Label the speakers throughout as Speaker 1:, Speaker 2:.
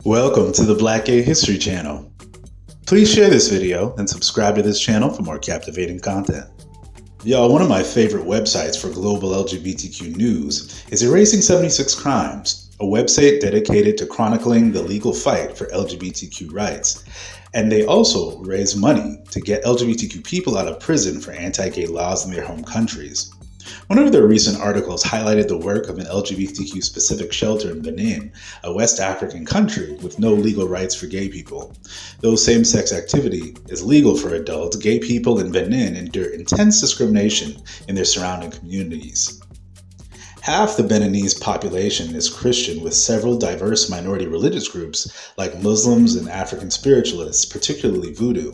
Speaker 1: Welcome to the Black Gay History Channel. Please share this video and subscribe to this channel for more captivating content. Y'all, one of my favorite websites for global LGBTQ news is Erasing 76 Crimes, a website dedicated to chronicling the legal fight for LGBTQ rights. And they also raise money to get LGBTQ people out of prison for anti-gay laws in their home countries. One of their recent articles highlighted the work of an LGBTQ-specific shelter in Benin, a West African country with no legal rights for gay people. Though same-sex activity is legal for adults, gay people in Benin endure intense discrimination in their surrounding communities. Half the Beninese population is Christian, with several diverse minority religious groups like Muslims and African spiritualists, particularly Voodoo.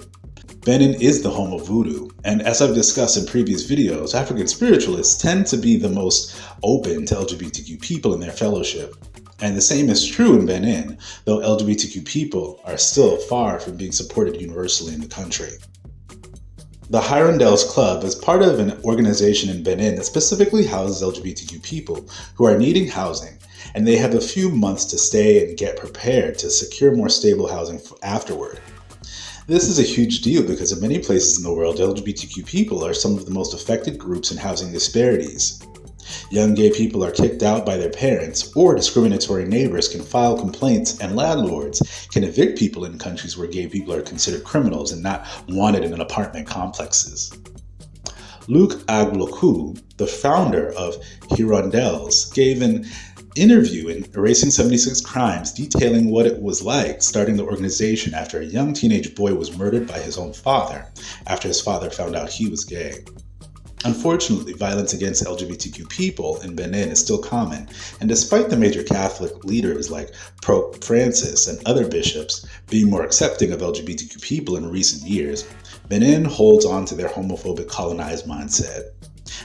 Speaker 1: Benin is the home of Voodoo, and as I've discussed in previous videos, African spiritualists tend to be the most open to LGBTQ people in their fellowship. And the same is true in Benin, though LGBTQ people are still far from being supported universally in the country. The Hirondelles Club is part of an organization in Benin that specifically houses LGBTQ people who are needing housing, and they have a few months to stay and get prepared to secure more stable housing afterward. This is a huge deal because in many places in the world, LGBTQ people are some of the most affected groups in housing disparities. Young gay people are kicked out by their parents, or discriminatory neighbors can file complaints, and landlords can evict people in countries where gay people are considered criminals and not wanted in apartment complexes. Luc Agloku, the founder of Hirondelles, gave an interview in Erasing 76 Crimes detailing what it was like starting the organization after a young teenage boy was murdered by his own father after his father found out he was gay. Unfortunately, violence against LGBTQ people in Benin is still common, and despite the major Catholic leaders like Pope Francis and other bishops being more accepting of LGBTQ people in recent years, Benin holds on to their homophobic colonized mindset.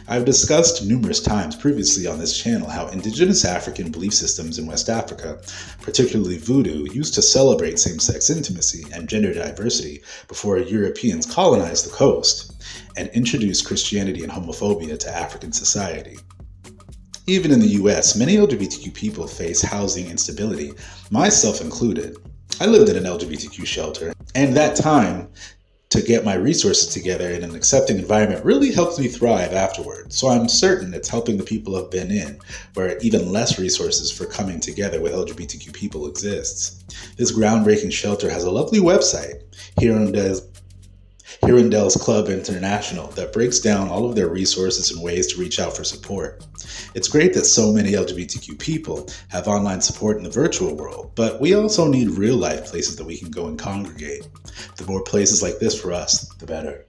Speaker 1: I've discussed numerous times previously on this channel how indigenous African belief systems in West Africa, particularly Voodoo, used to celebrate same-sex intimacy and gender diversity before Europeans colonized the coast and introduced Christianity and homophobia to African society. Even in the US, many LGBTQ people face housing instability, myself included. I lived in an LGBTQ shelter, and that time to get my resources together in an accepting environment really helped me thrive afterward. So I'm certain it's helping the people of Benin, where even less resources for coming together with LGBTQ people exists. This groundbreaking shelter has a lovely website, Hirondelles Club International, that breaks down all of their resources and ways to reach out for support. It's great that so many LGBTQ people have online support in the virtual world, but we also need real-life places that we can go and congregate. The more places like this for us, the better.